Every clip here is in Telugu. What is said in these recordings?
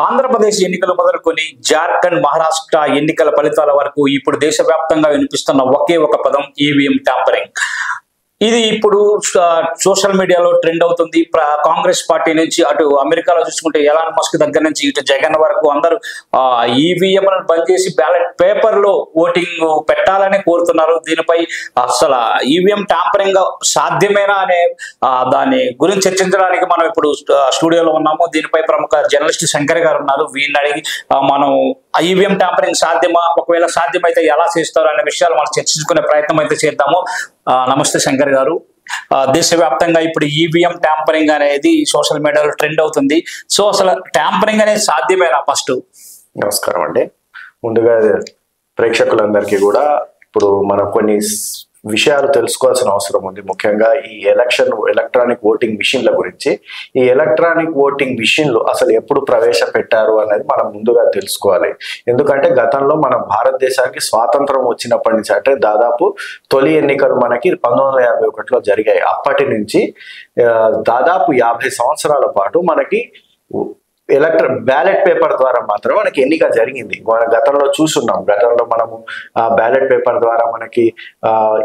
ఆంధ్రప్రదేశ్ ఎన్నికలు మొదలుకొని జార్ఖండ్, మహారాష్ట్ర ఎన్నికల ఫలితాల వరకు ఇప్పుడు దేశవ్యాప్తంగా వినిపిస్తున్న ఒకే ఒక పదం ఈవీఎం ట్యాంపరింగ్. ఇది ఇప్పుడు సోషల్ మీడియాలో ట్రెండ్ అవుతుంది. కాంగ్రెస్ పార్టీ నుంచి అటు అమెరికాలో చూసుకుంటే ఎలాన్ మస్క్ దగ్గర నుంచి ఇటు జగన్ వరకు అందరూ ఈవీఎంలను బంద్ చేసి బ్యాలెట్ పేపర్ లో ఓటింగ్ పెట్టాలని కోరుతున్నారు. దీనిపై అసలు ఈవీఎం ట్యాంపరింగ్ సాధ్యమేనా అనే దాని గురించి చర్చించడానికి మనం ఇప్పుడు స్టూడియోలో ఉన్నాము. దీనిపై ప్రముఖ జర్నలిస్ట్ శంకర్ గారు ఉన్నారు. వీళ్ళని అడిగి మనం ఈవీఎం ట్యాంపరింగ్ సాధ్యమా, ఒకవేళ సాధ్యమైతే ఎలా చేస్తారు అనే విషయాలు మనం చర్చించుకునే ప్రయత్నం అయితే చేద్దాము. నమస్తే శంకర్ గారు. దేశవ్యాప్తంగా ఇప్పుడు ఈవీఎం ట్యాంపరింగ్ అనేది సోషల్ మీడియాలో ట్రెండ్ అవుతుంది. సో అసలు ట్యాంపరింగ్ అనేది సాధ్యమేనా? ఫస్ట్ నమస్కారం అండి. ముందుగా ప్రేక్షకులందరికీ కూడా ఇప్పుడు మనం కొన్ని విషయాలు తెలుసుకోవాల్సిన అవసరం ఉంది. ముఖ్యంగా ఈ ఎలక్ట్రానిక్ ఓటింగ్ మిషన్ల గురించి. ఈ ఎలక్ట్రానిక్ ఓటింగ్ మిషన్లు అసలు ఎప్పుడు ప్రవేశపెట్టారు అనేది మనం ముందుగా తెలుసుకోవాలి. ఎందుకంటే గతంలో మన భారతదేశానికి స్వాతంత్రం వచ్చినప్పటి నుంచి, అంటే దాదాపు తొలి ఎన్నికలు మనకి 1951లో జరిగాయి. అప్పటి నుంచి దాదాపు 50 సంవత్సరాల పాటు మనకి బ్యాలెట్ పేపర్ ద్వారా మాత్రం మనకి ఎన్నిక జరిగింది. మన గతంలో చూస్తున్నాం. గతంలో మనము బ్యాలెట్ పేపర్ ద్వారా మనకి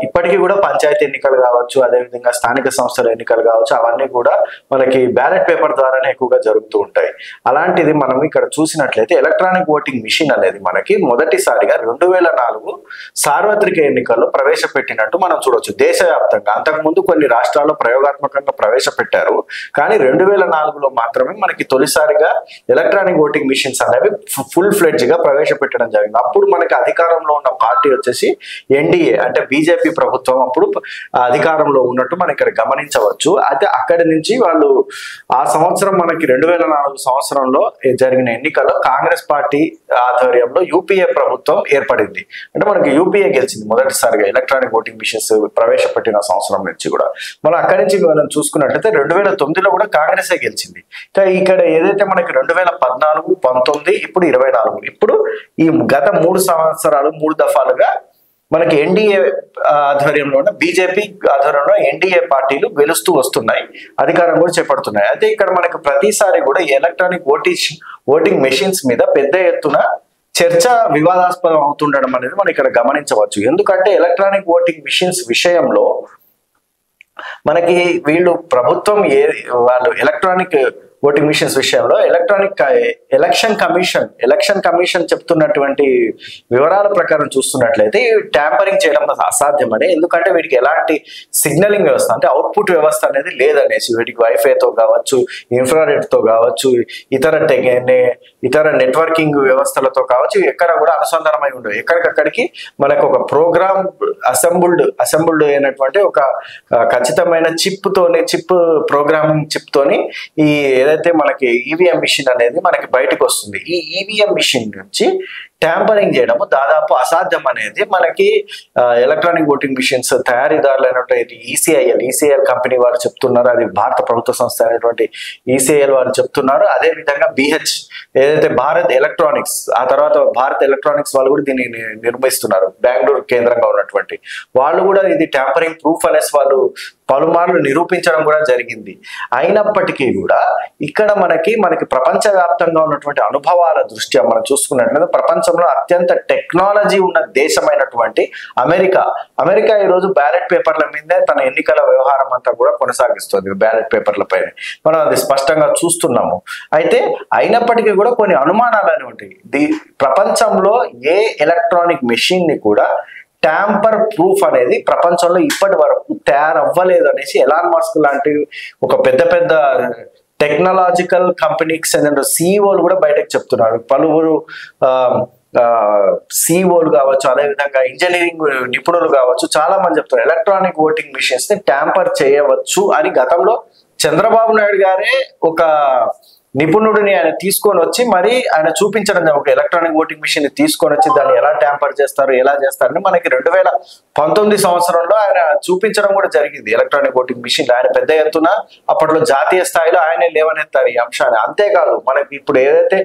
ఇప్పటికీ కూడా పంచాయతీ ఎన్నికలు కావచ్చు, అదేవిధంగా స్థానిక సంస్థల ఎన్నికలు కావచ్చు, అవన్నీ కూడా మనకి బ్యాలెట్ పేపర్ ద్వారానే ఎక్కువగా జరుగుతూ ఉంటాయి. అలాంటిది మనం ఇక్కడ చూసినట్లయితే ఎలక్ట్రానిక్ ఓటింగ్ మిషన్ అనేది మనకి మొదటిసారిగా 2004 సార్వత్రిక ఎన్నికల్లో ప్రవేశపెట్టినట్టు మనం చూడవచ్చు దేశవ్యాప్తంగా. అంతకుముందు కొన్ని రాష్ట్రాల్లో ప్రయోగాత్మకంగా ప్రవేశపెట్టారు, కానీ 2004లో మాత్రమే మనకి తొలిసారిగా ఎలక్ట్రానిక్ ఓటింగ్ మిషన్స్ అనేవి ఫుల్ ఫ్లెడ్జ్ గా ప్రవేశపెట్టడం జరిగింది. అప్పుడు మనకి అధికారంలో ఉన్న పార్టీ వచ్చేసి ఎన్డీఏ, అంటే బీజేపీ ప్రభుత్వం అప్పుడు అధికారంలో ఉన్నట్టు మనం ఇక్కడ గమనించవచ్చు. అయితే అక్కడి నుంచి వాళ్ళు ఆ సంవత్సరం మనకి 2004 సంవత్సరంలో జరిగిన ఎన్నికల్లో కాంగ్రెస్ పార్టీ ఆధ్వర్యంలో యూపీఏ ప్రభుత్వం ఏర్పడింది. అంటే మనకి యూపీఏ గెలిచింది మొదటిసారిగా ఎలక్ట్రానిక్ ఓటింగ్ మిషన్స్ ప్రవేశపెట్టిన సంవత్సరం నుంచి కూడా. మనం అక్కడి నుంచి మనం చూసుకున్నట్లయితే 2009లో కూడా కాంగ్రెసే గెలిచింది. ఇక్కడ ఏదైతే మనకి 2014, 19, ఇప్పుడు 24, ఇప్పుడు ఈ గత 3 సంవత్సరాలు 3 దఫాలుగా మనకి ఎన్డీఏ ఆధ్వర్యంలో ఉన్న బీజేపీ ఆధ్వర్యంలో ఎన్డీఏ పార్టీలు గెలుస్తూ వస్తున్నాయి, అధికారం కూడా చేపడుతున్నాయి. అయితే ఇక్కడ మనకి ప్రతిసారి కూడా ఎలక్ట్రానిక్ ఓటింగ్ మెషిన్స్ మీద పెద్ద ఎత్తున చర్చ వివాదాస్పదం అవుతుండడం అనేది మనం ఇక్కడ గమనించవచ్చు. ఎందుకంటే ఎలక్ట్రానిక్ ఓటింగ్ మిషన్స్ విషయంలో మనకి వీళ్ళు ప్రభుత్వం వాళ్ళు ఎలక్ట్రానిక్ ఓటింగ్ మిషన్స్ విషయంలో ఎలక్షన్ కమిషన్ చెప్తున్నటువంటి వివరాల ప్రకారం చూస్తున్నట్లయితే ట్యాంపరింగ్ చేయడం అసాధ్యమని. ఎందుకంటే వీటికి ఎలాంటి సిగ్నలింగ్ వ్యవస్థ, అంటే అవుట్పుట్ వ్యవస్థ అనేది లేదనేసి, వీటికి వైఫైతో కావచ్చు, ఇన్ఫ్రారెడ్ తో కావచ్చు, ఇతర నెట్వర్కింగ్ వ్యవస్థలతో కావచ్చు, ఎక్కడ కూడా అనుసంధానమై ఉండవు. ఎక్కడికక్కడికి మనకు ఒక ప్రోగ్రామ్ అసెంబుల్డ్ అయినటువంటి ఒక ఖచ్చితమైన చిప్ ప్రోగ్రామింగ్ చిప్ తోని ఈ ఏదైతే మనకి ఈవీఎం మిషన్ అనేది మనకి బయటకు వస్తుంది. ఈ ఈవీఎం మిషన్ నుంచి ట్యాంపరింగ్ చేయడము దాదాపు అసాధ్యం అనేది మనకి ఎలక్ట్రానిక్ ఓటింగ్ మిషన్స్ తయారీదారులైనటువంటి ఈసీఐఎల్ కంపెనీ వారు చెప్తున్నారు. అది భారత ప్రభుత్వ సంస్థ అయినటువంటి ఈసీఐఎల్ వారు చెప్తున్నారు. అదే విధంగా BH ఏదైతే భారత్ ఎలక్ట్రానిక్స్, ఆ తర్వాత భారత్ ఎలక్ట్రానిక్స్ వాళ్ళు కూడా దీన్ని నిర్మిస్తున్నారు, బెంగళూరు కేంద్రంగా ఉన్నటువంటి వాళ్ళు కూడా ఇది ట్యాంపరింగ్ ప్రూఫ్ అనేసి వాళ్ళు పలుమార్లు నిరూపించడం కూడా జరిగింది. అయినప్పటికీ కూడా ఇక్కడ మనకి ప్రపంచవ్యాప్తంగా ఉన్నటువంటి అనుభవాల దృష్ట్యా మనం చూసుకున్నట్లయితే ప్రపంచంలో అత్యంత టెక్నాలజీ ఉన్న దేశమైనటువంటి అమెరికా ఈరోజు బ్యాలెట్ పేపర్ల మీదే తన ఎన్నికల వ్యవహారం అంతా కూడా కొనసాగిస్తుంది. బ్యాలెట్ పేపర్ల పైన మనం అది స్పష్టంగా చూస్తున్నాము. అయితే అయినప్పటికీ కూడా కొన్ని అనుమానాలు అనేవి ప్రపంచంలో ఏ ఎలక్ట్రానిక్ మెషిన్ ని కూడా ట్యాంపర్ ప్రూఫ్ అనేది ప్రపంచంలో ఇప్పటి వరకు తయారవ్వలేదు అనేసి ఎలాన్ మస్క్ లాంటి ఒక పెద్ద టెక్నాలజికల్ కంపెనీకి చెందిన సిఇఓలు కూడా బయటకు చెప్తున్నారు. పలువురు సిఇఓలు కావచ్చు, అదేవిధంగా ఇంజనీరింగ్ నిపుణులు కావచ్చు, చాలా మంది చెప్తున్నారు ఎలక్ట్రానిక్ ఓటింగ్ మిషన్స్ ని ట్యాంపర్ చేయవచ్చు అని. గతంలో చంద్రబాబు నాయుడు గారే ఒక నిపుణుడిని ఆయన తీసుకొని వచ్చి మరి ఆయన చూపించడం, ఒక ఎలక్ట్రానిక్ ఓటింగ్ మిషన్ ని తీసుకొని వచ్చి దాన్ని ఎలా ట్యాంపర్ చేస్తారు, ఎలా చేస్తారని మనకి 2019 సంవత్సరంలో ఆయన చూపించడం కూడా జరిగింది. ఎలక్ట్రానిక్ ఓటింగ్ మిషన్ ఆయన పెద్ద ఎత్తున అప్పట్లో జాతీయ స్థాయిలో ఆయనే లేవనెత్తారు ఈ అంశాన్ని. అంతేకాదు మనకి ఇప్పుడు ఏదైతే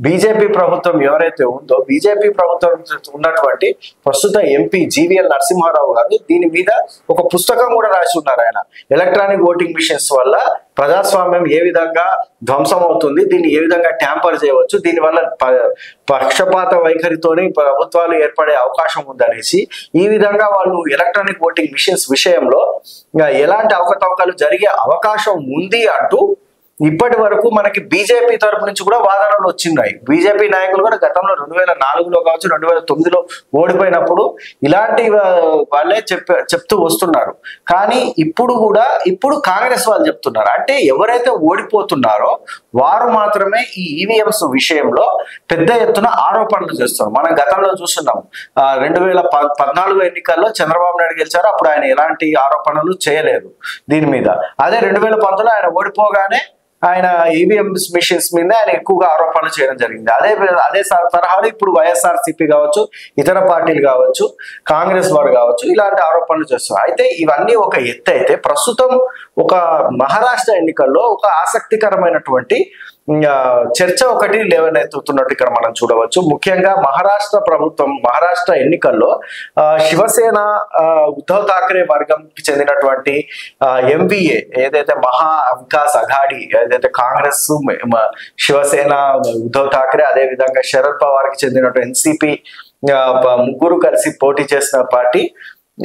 బీజేపీ ప్రభుత్వం ఎవరైతే ఉందో, బీజేపీ ప్రభుత్వం ఉన్నటువంటి ప్రస్తుత ఎంపీ జీవీఎల్ నరసింహారావు గారు దీని మీద ఒక పుస్తకం కూడా రాసి ఉన్నారు. ఆయన ఎలక్ట్రానిక్ ఓటింగ్ మిషన్స్ వల్ల ప్రజాస్వామ్యం ఏ విధంగా ధ్వంసం అవుతుంది, దీన్ని ఏ విధంగా ట్యాంపర్ చేయవచ్చు, దీనివల్ల పక్షపాత వైఖరితోనే ప్రభుత్వాలు ఏర్పడే అవకాశం ఉందనేసి ఈ విధంగా వాళ్ళు ఎలక్ట్రానిక్ ఓటింగ్ మిషన్స్ విషయంలో ఎలాంటి అవకతవకలు జరిగే అవకాశం ఉంది అంటూ ఇప్పటి వరకు మనకి బీజేపీ తరపు నుంచి కూడా వాదనలు వచ్చినాయి. బీజేపీ నాయకులు కూడా గతంలో 2004లో కావచ్చు, 2009లో ఓడిపోయినప్పుడు ఇలాంటి వాళ్ళే చెప్తూ వస్తున్నారు. కానీ ఇప్పుడు కాంగ్రెస్ వాళ్ళు చెప్తున్నారు. అంటే ఎవరైతే ఓడిపోతున్నారో వారు మాత్రమే ఈ ఈవీఎంస్ విషయంలో పెద్ద ఎత్తున ఆరోపణలు చేస్తున్నారు. మనం గతంలో చూస్తున్నాం 2014 ఎన్నికల్లో చంద్రబాబు నాయుడు గెలిచారు, అప్పుడు ఆయన ఎలాంటి ఆరోపణలు చేయలేదు దీని మీద. అదే 2019లో ఆయన ఓడిపోగానే ఆయన ఈవీఎం మిషన్స్ మీద ఆయన ఎక్కువగా ఆరోపణలు చేయడం జరిగింది. అదే తరహాలో ఇప్పుడు వైఎస్ఆర్సీపీ కావచ్చు, ఇతర పార్టీలు కావచ్చు, కాంగ్రెస్ వారు కావచ్చు, ఇలాంటి ఆరోపణలు చేస్తున్నారు. అయితే ఇవన్నీ ఒక ఎత్తు అయితే ప్రస్తుతం ఒక మహారాష్ట్ర ఎన్నికల్లో ఒక ఆసక్తికరమైనటువంటి చర్చ ఒకటి లేవనెత్తుతున్నట్టు ఇక్కడ మనం చూడవచ్చు. ముఖ్యంగా మహారాష్ట్ర ఎన్నికల్లో శివసేన ఉద్ధవ్ ఠాక్రే వర్గంకి చెందినటువంటి ఎంవీఏ ఏదైతే మహా వికాస్ అఘాడి ఏదైతే కాంగ్రెస్, శివసేన, ఉద్ధవ్ ఠాక్రే, అదే విధంగా శరద్ పవార్ కి చెందినటువంటి ఎన్సీపీ ముగ్గురు కలిసి పోటీ చేసిన పార్టీ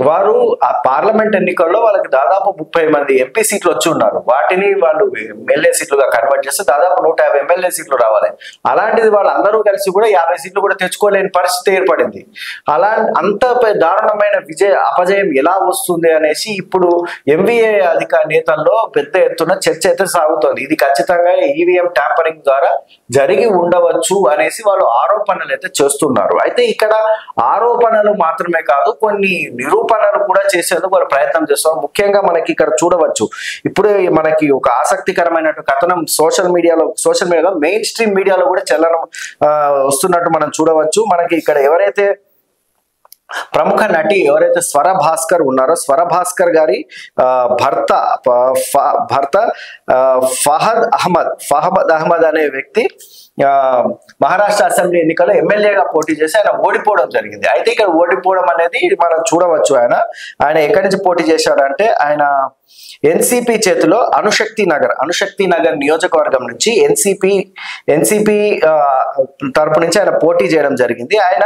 వారు ఆ పార్లమెంట్ ఎన్నికల్లో వాళ్ళకి దాదాపు 30 మంది ఎంపీ సీట్లు వచ్చి ఉన్నారు. వాటిని వాళ్ళు ఎమ్మెల్యే సీట్లుగా కన్వర్ట్ చేస్తే దాదాపు 150 ఎమ్మెల్యే సీట్లు రావాలి. అలాంటిది వాళ్ళందరూ కలిసి కూడా 50 సీట్లు కూడా తెచ్చుకోలేని పరిస్థితి ఏర్పడింది. అంత దారుణమైన అపజయం ఎలా వస్తుంది అనేసి ఇప్పుడు ఎంవీఏ నేతల్లో పెద్ద ఎత్తున చర్చ అయితే సాగుతోంది. ఇది ఖచ్చితంగా ఈవీఎం ట్యాంపరింగ్ ద్వారా జరిగి ఉండవచ్చు అనేసి వాళ్ళు ఆరోపణలు అయితే చేస్తున్నారు. అయితే ఇక్కడ ఆరోపణలు మాత్రమే కాదు, కొన్ని నిరూపణలు కూడా చేసేందుకు వాళ్ళు ప్రయత్నం చేస్తున్నారు. ముఖ్యంగా మనకి ఇక్కడ చూడవచ్చు, ఇప్పుడే మనకి ఒక ఆసక్తికరమైన కథనం సోషల్ మీడియాలో మెయిన్ స్ట్రీమ్ మీడియాలో కూడా చలనం వస్తున్నట్టు మనం చూడవచ్చు. మనకి ఇక్కడ ఎవరైతే ప్రముఖ నటి ఎవరైతే స్వర భాస్కర్ ఉన్నారో, స్వర భాస్కర్ గారి భర్త ఫహద్ అహ్మద్ అనే వ్యక్తి మహారాష్ట్ర అసెంబ్లీ ఎన్నికల్లో ఎమ్మెల్యేగా పోటీ చేసి ఆయన ఓడిపోవడం జరిగింది. అయితే ఇక్కడ ఓడిపోవడం అనేది మనం చూడవచ్చు. ఆయన ఎక్కడి నుంచి పోటీ చేశాడంటే ఆయన ఎన్సీపీ చేతిలో అణుశక్తి నగర్ నియోజకవర్గం నుంచి ఎన్సీపీ తరపు నుంచి ఆయన పోటీ చేయడం జరిగింది. ఆయన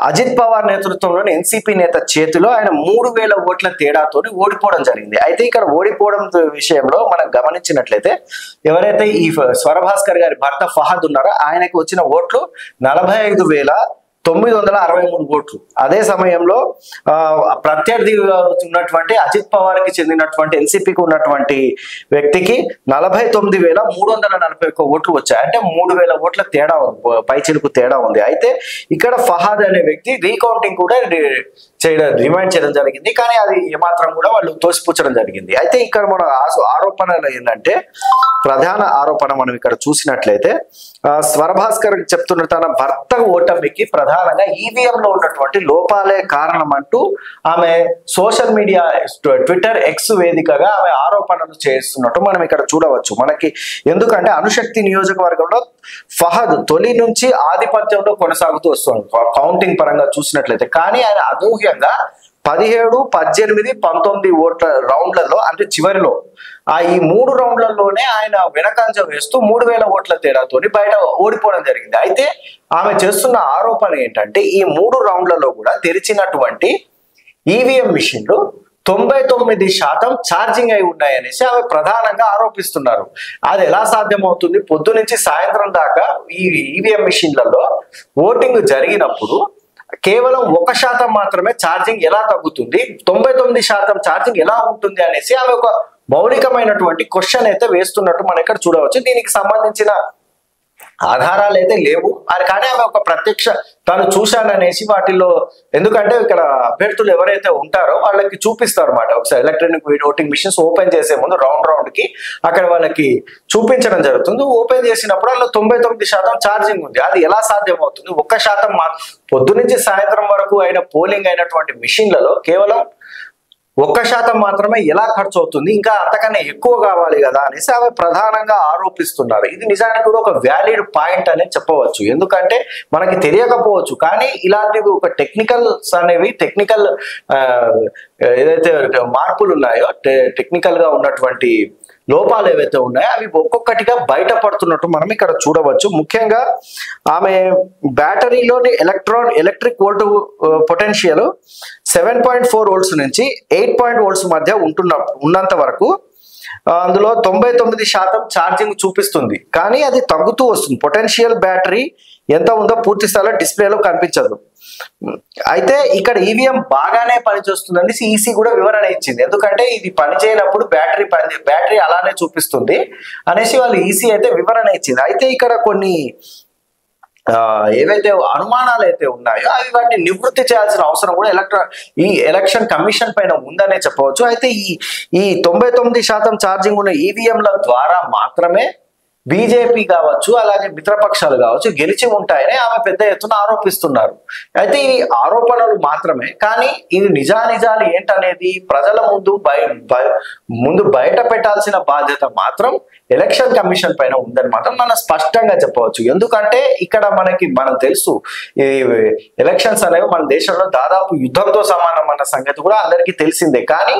అజిత్ పవార్ నేతృత్వంలోని ఎన్సీపీ నేత చేతిలో ఆయన 3000 ఓట్ల తేడాతో ఓడిపోవడం జరిగింది. అయితే ఇక్కడ ఓడిపోవడం విషయంలో మనం గమనించినట్లయితే ఎవరైతే ఈ స్వరభాస్కర్ గారి భర్త ఫహద్ ఉన్నారో ఆయనకు వచ్చిన ఓట్లు 45,963 ఓట్లు. అదే సమయంలో ప్రత్యర్థి ఉన్నటువంటి అజిత్ పవార్ కి చెందినటువంటి ఎన్సీపీకి ఉన్నటువంటి వ్యక్తికి 49,341 ఓట్లు వచ్చాయి. అంటే 3,000 ఓట్ల తేడా ఉంది, పైచిలుకు తేడా ఉంది. అయితే ఇక్కడ ఫహాద్ అనే వ్యక్తి రీకౌంటింగ్ కూడా డిమాండ్ చేయడం జరిగింది, కానీ అది ఏమాత్రం కూడా వాళ్ళు తోసిపుచ్చడం జరిగింది. అయితే ఇక్కడ మన ఆరోపణలు ఏంటంటే, ప్రధాన ఆరోపణ మనం ఇక్కడ చూసినట్లయితే స్వరభాస్కర్ చెప్తున్న తన భర్త ఓటమికి ప్రధానంగా ఈవీఎం లో ఉన్నటువంటి లోపాలే కారణం అంటూ ఆమె సోషల్ మీడియా ట్విట్టర్ ఎక్స్ వేదికగా ఆమె ఆరోపణలు చేస్తున్నట్టు మనం ఇక్కడ చూడవచ్చు. మనకి ఎందుకంటే అణుశక్తి నియోజకవర్గంలో ఫహద్ తొలి నుంచి ఆధిపత్యంలో కొనసాగుతూ వస్తుంది కౌంటింగ్ పరంగా చూసినట్లయితే. కానీ ఆయన అనూహ్యంగా 17, 18, 19 ఓట్ల రౌండ్లలో, అంటే చివరిలో ఈ 3 రౌండ్లలోనే ఆయన వెనకంజ వేస్తూ 3,000 ఓట్ల తేడాతో బయట ఓడిపోవడం జరిగింది. అయితే ఆమె చేస్తున్న ఆరోపణ ఏంటంటే, ఈ 3 రౌండ్లలో కూడా తెరిచినటువంటి ఈవీఎం మిషన్లు 99% ఛార్జింగ్ అయి ఉన్నాయనేసి ఆమె ప్రధానంగా ఆరోపిస్తున్నారు. అది ఎలా సాధ్యమవుతుంది? పొద్దు నుంచి సాయంత్రం దాకా ఈ ఈవీఎం మిషన్లలో ఓటింగ్ జరిగినప్పుడు కేవలం 1% మాత్రమే ఛార్జింగ్ ఎలా తగ్గుతుంది, 99% ఛార్జింగ్ ఎలా ఉంటుంది అనేసి ఆమె ఒక మౌలికమైనటువంటి క్వశ్చన్ అయితే వేస్తున్నట్టు మనం ఇక్కడ చూడవచ్చు. దీనికి సంబంధించిన ఆధారాలు అయితే లేవు, కానీ ఆమె ఒక ప్రత్యక్ష తాను చూశాననేసి వాటిల్లో, ఎందుకంటే ఇక్కడ అభ్యర్థులు ఎవరైతే ఉంటారో వాళ్ళకి చూపిస్తారు అన్నమాట. ఒకసారి ఎలక్ట్రానిక్ ఓటింగ్ మిషన్స్ ఓపెన్ చేసే ముందు రౌండ్ కి అక్కడ వాళ్ళకి చూపించడం జరుగుతుంది. ఓపెన్ చేసినప్పుడు అందులో 99% ఛార్జింగ్ ఉంది. అది ఎలా సాధ్యం అవుతుంది? 1% పొద్దు నుంచి సాయంత్రం వరకు అయిన పోలింగ్ అయినటువంటి మిషన్లలో కేవలం 1% మాత్రమే ఎలా ఖర్చు అవుతుంది, ఇంకా అంతకన్నా ఎక్కువ కావాలి కదా అనేసి ఆమె ప్రధానంగా ఆరోపిస్తున్నారు. ఇది నిజానికి కూడా ఒక వ్యాలిడ్ పాయింట్ అనేది చెప్పవచ్చు, ఎందుకంటే మనకి తెలియకపోవచ్చు, కానీ ఇలాంటివి ఒక టెక్నికల్స్ అనేవి టెక్నికల్ ఏదైతే మార్పులు ఉన్నాయో టెక్నికల్ గా ఉన్నటువంటి లోపాలు ఏవైతే ఉన్నాయో అవి ఒక్కొక్కటిగా బయటపడుతున్నట్టు మనం ఇక్కడ చూడవచ్చు. ముఖ్యంగా ఆమె బ్యాటరీలోని ఎలక్ట్రిక్ వోల్ట్ పొటెన్షియల్ 7.4 వోల్ట్స్ నుంచి 8 వోల్ట్స్ మధ్య ఉన్నంత వరకు అందులో 99% ఛార్జింగ్ చూపిస్తుంది. కానీ అది తగ్గుతూ వస్తుంది. పొటెన్షియల్ బ్యాటరీ ఎంత ఉందో పూర్తి స్థాయిలో డిస్ప్లేలో కనిపించదు. అయితే ఇక్కడ ఈవీఎం బాగానే పనిచేస్తుందని ఈసీ కూడా వివరణ ఇచ్చింది. ఎందుకంటే ఇది పనిచేయనప్పుడు బ్యాటరీ అలానే చూపిస్తుంది అనేసి వాళ్ళు ఈసీ అయితే వివరణ ఇచ్చింది. అయితే ఇక్కడ కొన్ని ఏవైతే అనుమానాలు అయితే ఉన్నాయో అవి వాటిని నివృత్తి చేయాల్సిన అవసరం కూడా ఈ ఎలక్షన్ కమిషన్ పైన ఉందనే చెప్పవచ్చు. అయితే ఈ 99% ఛార్జింగ్ ఉన్న ఈవీఎంల ద్వారా మాత్రమే బీజేపీ కావచ్చు అలాగే మిత్రపక్షాలు కావచ్చు గెలిచి ఉంటాయని ఆమె పెద్ద ఎత్తున ఆరోపిస్తున్నారు. అయితే ఈ ఆరోపణలు మాత్రమే, కానీ ఇది నిజానిజాలు ఏంటనేది ప్రజల ముందు బయట పెట్టాల్సిన బాధ్యత మాత్రం ఎలక్షన్ కమిషన్ పైన ఉందని మాత్రం మనం స్పష్టంగా చెప్పవచ్చు. ఎందుకంటే ఇక్కడ మనం తెలుసు ఈ ఎలక్షన్స్ అనేవి మన దేశంలో దాదాపు యుద్ధంతో సమానం అన్న సంగతి కూడా అందరికీ తెలిసిందే. కానీ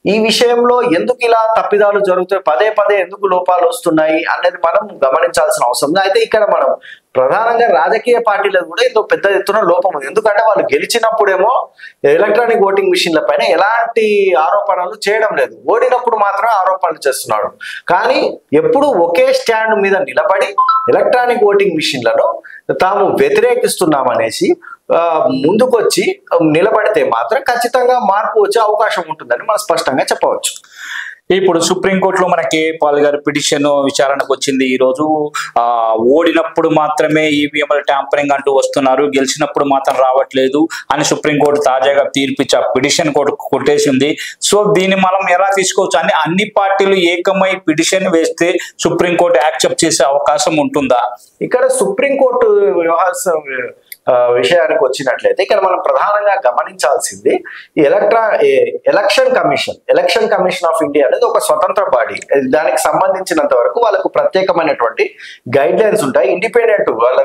ఈ విషయంలో ఎందుకు ఇలా తప్పిదాలు జరుగుతాయి, పదే పదే ఎందుకు లోపాలు వస్తున్నాయి అనేది మనం గమనించాల్సిన అవసరం ఉంది. అయితే ఇక్కడ మనం ప్రధానంగా రాజకీయ పార్టీలకు కూడా ఇంకో పెద్ద ఎత్తున లోపం ఉంది. ఎందుకంటే వాళ్ళు గెలిచినప్పుడేమో ఎలక్ట్రానిక్ ఓటింగ్ మిషన్ల పైన ఎలాంటి ఆరోపణలు చేయడం లేదు, ఓడినప్పుడు మాత్రమే ఆరోపణలు చేస్తున్నాడు. కానీ ఎప్పుడు ఒకే స్టాండ్ మీద నిలబడి ఎలక్ట్రానిక్ ఓటింగ్ మిషన్లను తాము వ్యతిరేకిస్తున్నామనేసి ముందుకొచ్చి నిలబడితే మాత్రం ఖచ్చితంగా మార్పు వచ్చే అవకాశం ఉంటుందని మనం స్పష్టంగా చెప్పవచ్చు. ఇప్పుడు సుప్రీంకోర్టులో మన కే పాల్ గారి పిటిషన్ విచారణకు వచ్చింది. ఈ రోజు ఓడినప్పుడు మాత్రమే ఈవీఎంల ట్యాంపరింగ్ అంటూ వస్తున్నారు, గెలిచినప్పుడు మాత్రం రావట్లేదు అని సుప్రీంకోర్టు తాజాగా తీర్పిచ్చా పిటిషన్ కొట్టేసింది. సో దీన్ని మనం ఎలా తీసుకోవచ్చు అని అన్ని పార్టీలు ఏకమై పిటిషన్ వేస్తే సుప్రీంకోర్టు యాక్సెప్ట్ చేసే అవకాశం ఉంటుందా? ఇక్కడ సుప్రీంకోర్టు విషయానికి వచ్చినట్లయితే ఇక్కడ మనం ప్రధానంగా గమనించాల్సింది ఎలక్షన్ కమిషన్ ఆఫ్ ఇండియా అనేది ఒక స్వతంత్ర బాడీ. దానికి సంబంధించినంత వరకు వాళ్ళకు ప్రత్యేకమైనటువంటి గైడ్ లైన్స్ ఉంటాయి. ఇండిపెండెంట్ వాళ్ళ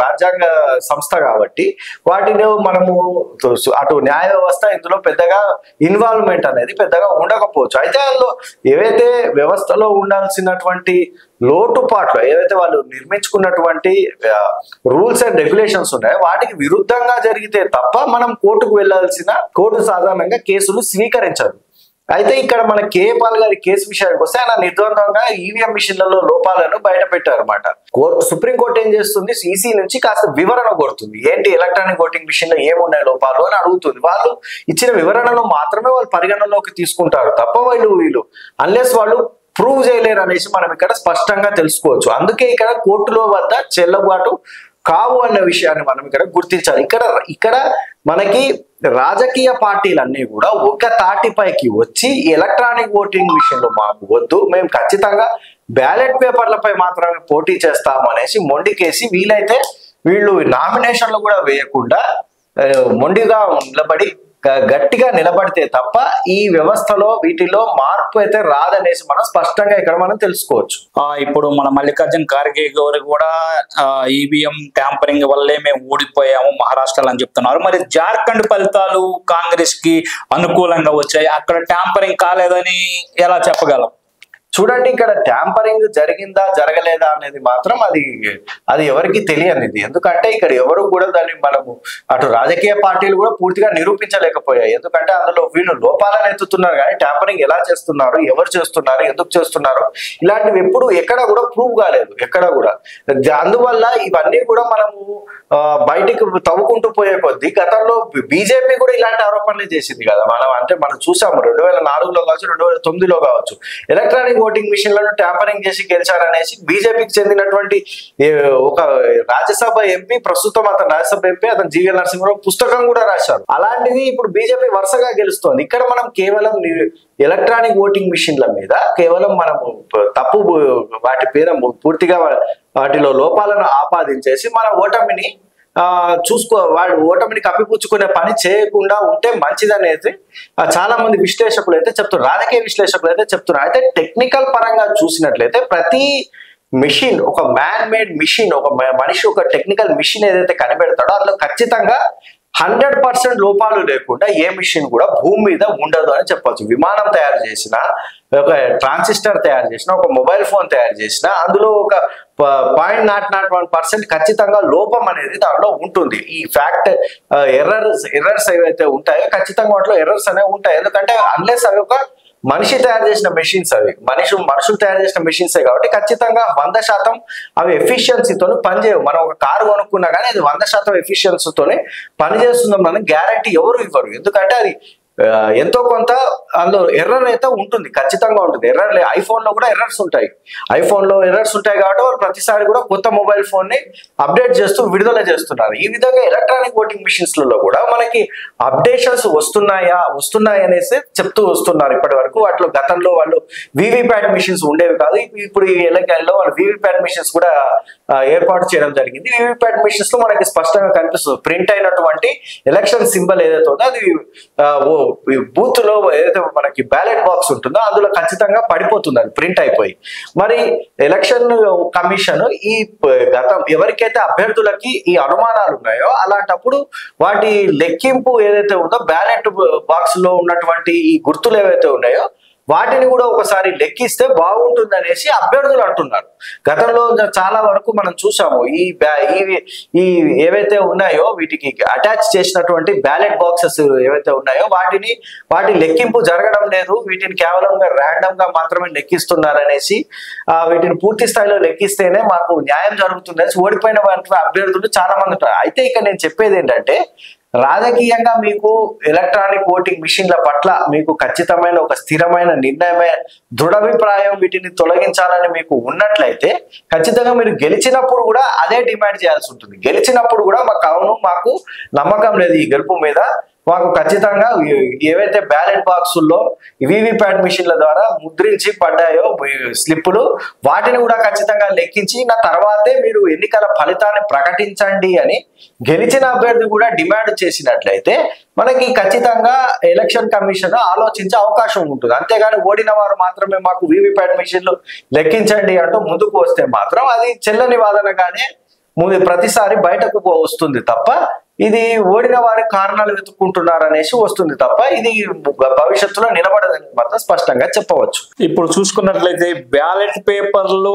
రాజ్యాంగ సంస్థ కాబట్టి వాటిని మనము అటు న్యాయ వ్యవస్థ ఇందులో పెద్దగా ఇన్వాల్వ్మెంట్ అనేది పెద్దగా ఉండకపోవచ్చు. అయితే అందులో ఏవైతే వ్యవస్థలో ఉండాల్సినటువంటి లోటుపాట్లు ఏవైతే వాళ్ళు నిర్మించుకున్నటువంటి రూల్స్ అండ్ రెగ్యులేషన్స్ ఉన్నాయో వాటికి విరుద్ధంగా జరిగితే తప్ప మనం కోర్టు సాధారణంగా కేసులు స్వీకరించదు. అయితే ఇక్కడ మన కే పాల్ గారి కేసు విషయానికి వస్తే ఆయన నిర్ద్వందంగా ఈవీఎం మిషన్లలో లోపాలను బయట పెట్టారన్నమాట. సుప్రీంకోర్టు ఏం చేస్తుంది, ఈసీ నుంచి కాస్త వివరణ కోరుతుంది. ఏంటి ఎలక్ట్రానిక్ ఓటింగ్ మిషన్ లో ఏమున్నాయి లోపాలు అని అడుగుతుంది. వాళ్ళు ఇచ్చిన వివరణను మాత్రమే వాళ్ళు పరిగణనలోకి తీసుకుంటారు తప్ప వీళ్ళు అన్లెస్ వాళ్ళు ప్రూవ్ చేయలేరు అనేసి మనం ఇక్కడ స్పష్టంగా తెలుసుకోవచ్చు. అందుకే ఇక్కడ కోర్టులో వద్ద చెల్లబాటు కావు అన్న విషయాన్ని మనం ఇక్కడ గుర్తించాలి. ఇక్కడ మనకి రాజకీయ పార్టీలన్నీ కూడా ఒక తాటిపైకి వచ్చి ఎలక్ట్రానిక్ ఓటింగ్ మిషన్లు మాకు వద్దు, మేము ఖచ్చితంగా బ్యాలెట్ పేపర్లపై మాత్రమే పోటీ చేస్తాము అనేసి మొండికేసి వీళ్ళు నామినేషన్లు కూడా వేయకుండా మొండిగా నిలబడి గట్టిగా నిలబడితే తప్ప ఈ వ్యవస్థలో వీటిలో మార్పు అయితే రాదనేసి మనం స్పష్టంగా ఇక్కడ మనం తెలుసుకోవచ్చు. ఇప్పుడు మన మల్లికార్జున్ ఖార్గే గారు కూడా ఈవీఎం ట్యాంపరింగ్ వల్లే మేము ఓడిపోయాము మహారాష్ట్రలో అని చెప్తున్నారు. మరి జార్ఖండ్ ఫలితాలు కాంగ్రెస్ కి అనుకూలంగా వచ్చాయి, అక్కడ ట్యాంపరింగ్ కాలేదని ఎలా చెప్పగలం? చూడండి, ఇక్కడ ట్యాంపరింగ్ జరిగిందా జరగలేదా అనేది మాత్రం అది ఎవరికి తెలియనిది. ఎందుకంటే ఇక్కడ ఎవరు కూడా దాన్ని మనము అటు రాజకీయ పార్టీలు కూడా పూర్తిగా నిరూపించలేకపోయాయి. ఎందుకంటే అందులో వీళ్ళు లోపాలను ఎత్తుతున్నారు కానీ ట్యాంపరింగ్ ఎలా చేస్తున్నారు, ఎవరు చేస్తున్నారు, ఎందుకు చేస్తున్నారు ఇలాంటివి ఎక్కడ కూడా ప్రూవ్ కాలేదు ఎక్కడ కూడా. అందువల్ల ఇవన్నీ కూడా మనము బయటికి తవ్వుకుంటూ పోయే కొద్దీ గతంలో బీజేపీ కూడా ఇలాంటి ఆరోపణలు చేసింది కదా. మనం చూసాము 2004లో కావచ్చు 2009లో కావచ్చు ఎలక్ట్రానిక్ ఓటింగ్ మిషన్లను ట్యాంపరింగ్ చేసి గెలిచారనేసి బీజేపీకి చెందినటువంటి ఒక రాజ్యసభ ఎంపీ, ప్రస్తుతం అతను రాజ్యసభ ఎంపీ, అతను జీవీఎల్ నరసింహరావు పుస్తకం కూడా రాశారు. అలాంటిది ఇప్పుడు బీజేపీ వరుసగా గెలుస్తోంది. ఇక్కడ మనం కేవలం ఎలక్ట్రానిక్ ఓటింగ్ మిషన్ల మీద కేవలం మనం తప్పు వాటి పేద పూర్తిగా వాటిలో లోపాలను ఆపాదించేసి మన ఓటమిని ఓటమిని కప్పిపుచ్చుకునే పని చేయకుండా ఉంటే మంచిదనేది చాలా మంది విశ్లేషకులు అయితే చెప్తున్నారు, రాజకీయ విశ్లేషకులు అయితే చెప్తున్నారు. అయితే టెక్నికల్ పరంగా చూసినట్లయితే ప్రతి మిషన్ ఒక మ్యాన్ మేడ్ మిషన్, ఒక మనిషి ఒక టెక్నికల్ మిషన్ ఏదైతే కనిపెడతాడో అందులో ఖచ్చితంగా 100% లోపాలు లేకుండా ఏ మిషన్ కూడా భూమి మీద ఉండదు అని చెప్పొచ్చు. విమానం తయారు చేసిన, ఒక ట్రాన్సిస్టర్ తయారు చేసిన, ఒక మొబైల్ ఫోన్ తయారు చేసిన, అందులో ఒక 0.001% ఖచ్చితంగా లోపం అనేది దాంట్లో ఉంటుంది. ఈ ఫ్యాక్ట్ ఎర్రర్స్ ఏవైతే ఉంటాయో ఖచ్చితంగా వాటిలో ఎర్రర్స్ అనేవి ఉంటాయి. ఎందుకంటే అన్లెస్ అవి ఒక మనిషి తయారు చేసిన మెషిన్స్, అవి మనుషులు తయారు చేసిన మెషిన్సే కాబట్టి ఖచ్చితంగా 100% అవి ఎఫిషియన్సీతో పనిచేయవు. మనం ఒక కారు కొనుక్కున్నా కానీ అది 100% ఎఫిషియన్సీతోనే పనిచేస్తుందని గ్యారంటీ ఎవరు ఇవ్వరు. ఎందుకంటే అది ఎంతో కొంత అందులో ఎర్రర్ అయితే ఉంటుంది, ఖచ్చితంగా ఉంటుంది. ఐఫోన్ లో కూడా ఎర్రర్స్ ఉంటాయి. కాబట్టి వాళ్ళు ప్రతిసారి కూడా కొత్త మొబైల్ ఫోన్ ని అప్డేట్ చేస్తూ విడుదల చేస్తున్నారు. ఈ విధంగా ఎలక్ట్రానిక్ ఓటింగ్ మిషన్స్ లలో కూడా మనకి అప్డేషన్స్ వస్తున్నాయి అనేసి చెప్తూ వస్తున్నారు ఇప్పటి వరకు. వాటిలో గతంలో వాళ్ళు వీవీప్యాట్ మిషన్స్ ఉండేవి కాదు. ఇప్పుడు ఈ ఎన్నికల్లో వాళ్ళు వీవీప్యాట్ మిషన్స్ కూడా ఏర్పాటు చేయడం జరిగింది. వీవీప్యాట్ మిషన్స్ లో మనకి స్పష్టంగా కనిపిస్తుంది ప్రింట్ అయినటువంటి ఎలక్షన్ సింబల్ ఏదైతే ఉందో అది బూత్ లో ఏదైతే మనకి బ్యాలెట్ బాక్స్ ఉంటుందో అందులో ఖచ్చితంగా పడిపోతుంది, అది ప్రింట్ అయిపోయి. మరి ఎలక్షన్ కమిషన్ ఈ గతం ఎవరికైతే అభ్యర్థులకి ఈ అనుమానాలు ఉన్నాయో అలాంటప్పుడు వాటి లెక్కింపు ఏదైతే ఉందో బ్యాలెట్ బాక్స్ లో ఉన్నటువంటి ఈ గుర్తులు ఏవైతే ఉన్నాయో వాటిని కూడా ఒకసారి లెక్కిస్తే బాగుంటుంది అనేసి అభ్యర్థులు అంటున్నారు. గతంలో చాలా వరకు మనం చూసాము ఈ ఏవైతే ఉన్నాయో వీటికి అటాచ్ చేసినటువంటి బ్యాలెట్ బాక్సెస్ ఏవైతే ఉన్నాయో వాటి లెక్కింపు జరగడం లేదు, వీటిని కేవలం ర్యాండమ్ గా మాత్రమే లెక్కిస్తున్నారు అనేసి, వీటిని పూర్తి స్థాయిలో లెక్కిస్తేనే మాకు న్యాయం జరుగుతుంది అనేసి ఓడిపోయిన అభ్యర్థులు చాలా మంది ఉంటారు. అయితే ఇక నేను చెప్పేది ఏంటంటే రాజకీయంగా మీకు ఎలక్ట్రానిక్ ఓటింగ్ మిషన్ల పట్ల మీకు ఖచ్చితమైన ఒక స్థిరమైన నిర్ణయమైన దృఢాభిప్రాయం వీటిని తొలగించాలని మీకు ఉన్నట్లయితే ఖచ్చితంగా మీరు గెలిచినప్పుడు కూడా అదే డిమాండ్ చేయాల్సి ఉంటుంది. గెలిచినప్పుడు కూడా మాకు నమ్మకం లేదు ఈ గెలుపు మీద, మాకు ఖచ్చితంగా ఏవైతే బ్యాలెట్ బాక్సుల్లో వీవీప్యాట్ మిషన్ల ద్వారా ముద్రించి పడ్డాయో స్లిప్పులు వాటిని కూడా ఖచ్చితంగా లెక్కించి నా తర్వాతే మీరు ఎన్నికల ఫలితాన్ని ప్రకటించండి అని గెలిచిన అభ్యర్థి కూడా డిమాండ్ చేసినట్లయితే మనకి ఖచ్చితంగా ఎలక్షన్ కమిషన్ ఆలోచించే అవకాశం ఉంటుంది. అంతేగాని ఓడిన వారు మాత్రమే మాకు వీవీప్యాట్ మిషన్లు లెక్కించండి అంటూ ముందుకు వస్తే మాత్రం అది చెల్లని వాదనగానే ప్రతిసారి బయటకు వస్తుంది తప్ప ఇది ఓడిన వారి కారణాలు వెతుక్కుంటున్నారు అనేసి వస్తుంది తప్ప ఇది భవిష్యత్తులో నిలబడదని మాత్రం స్పష్టంగా చెప్పవచ్చు. ఇప్పుడు చూసుకున్నట్లయితే బ్యాలెట్ పేపర్లు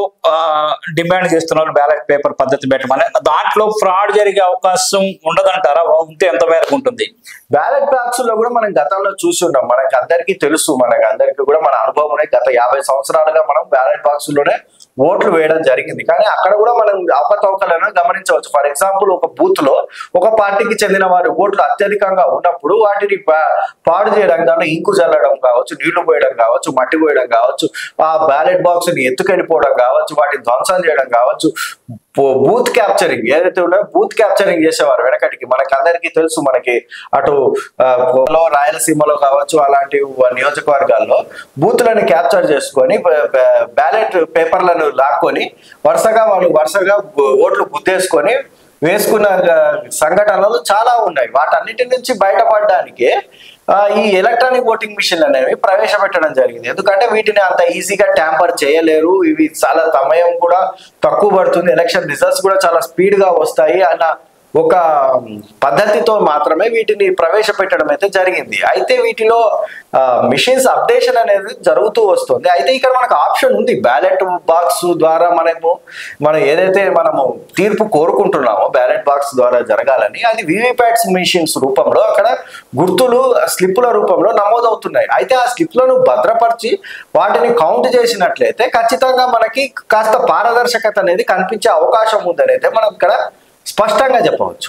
డిమాండ్ చేస్తున్నారు, బ్యాలెట్ పేపర్ పద్ధతి పెట్టమని, దాంట్లో ఫ్రాడ్ జరిగే అవకాశం ఉండదంటారా? ఉంటే ఎంత మేరకు ఉంటుంది? బ్యాలెట్ బాక్సుల్లో కూడా మనం గతంలో చూసి ఉన్నాం, మనకి అందరికీ తెలుసు, మనకి అందరికీ కూడా మన అనుభవం ఉన్నాయి. గత 50 సంవత్సరాలుగా మనం బ్యాలెట్ బాక్సుల్లోనే ఓట్లు వేయడం జరిగింది. కానీ అక్కడ కూడా మనం అవకతవకలను గమనించవచ్చు. ఫర్ ఎగ్జాంపుల్ ఒక బూత్ లో ఒక పార్టీకి చెందిన వారి ఓట్లు అత్యధికంగా ఉన్నప్పుడు వాటిని పాడు చేయడం, దాంట్లో ఇంకు చల్లడం కావచ్చు, నీళ్లు పోయడం కావచ్చు, మట్టి పోయడం కావచ్చు, ఆ బ్యాలెట్ బాక్స్ ని ఎత్తుకెళ్ళిపోవడం కావచ్చు, వాటిని ధ్వంసం చేయడం కావచ్చు, బూత్ క్యాప్చరింగ్ ఏదైతే ఉన్నాయో బూత్ క్యాప్చరింగ్ చేసేవారు వెనకటికి. మనకి అందరికీ తెలుసు, మనకి అటు రాయలసీమలో కావచ్చు అలాంటి నియోజకవర్గాల్లో బూత్లను క్యాప్చర్ చేసుకొని బ్యాలెట్ పేపర్లను లాక్కొని వరుసగా ఓట్లు గుద్దేసుకొని వేసుకున్న సంఘటనలు చాలా ఉన్నాయి. వాటన్నిటి నుంచి బయటపడడానికి ఈ ఎలక్ట్రానిక్ ఓటింగ్ మిషన్లు అనేవి ప్రవేశపెట్టడం జరిగింది. ఎందుకంటే వీటిని అంత ఈజీగా ట్యాంపర్ చేయలేరు, ఇవి చాలా సమయం కూడా తక్కువ పడుతుంది, ఎలక్షన్ రిజల్ట్స్ కూడా చాలా స్పీడ్ గా వస్తాయి అన్న ఒక పద్ధతితో మాత్రమే వీటిని ప్రవేశపెట్టడం అయితే జరిగింది. అయితే వీటిలో మిషన్స్ అప్డేషన్ అనేది జరుగుతూ వస్తుంది. అయితే ఇక్కడ మనకు ఆప్షన్ ఉంది, బ్యాలెట్ బాక్స్ ద్వారా మనం ఏదైతే మనము తీర్పు కోరుకుంటున్నామో బ్యాలెట్ బాక్స్ ద్వారా జరగాలని, అది వీవీప్యాట్స్ మిషన్స్ రూపంలో అక్కడ గుర్తులు స్లిప్పుల రూపంలో నమోదవుతున్నాయి. అయితే ఆ స్లిప్లను భద్రపరిచి వాటిని కౌంట్ చేసినట్లయితే ఖచ్చితంగా మనకి కాస్త పారదర్శకత అనేది కనిపించే అవకాశం ఉందని అయితే మనం ఇక్కడ స్పష్టంగా చెప్పవచ్చు.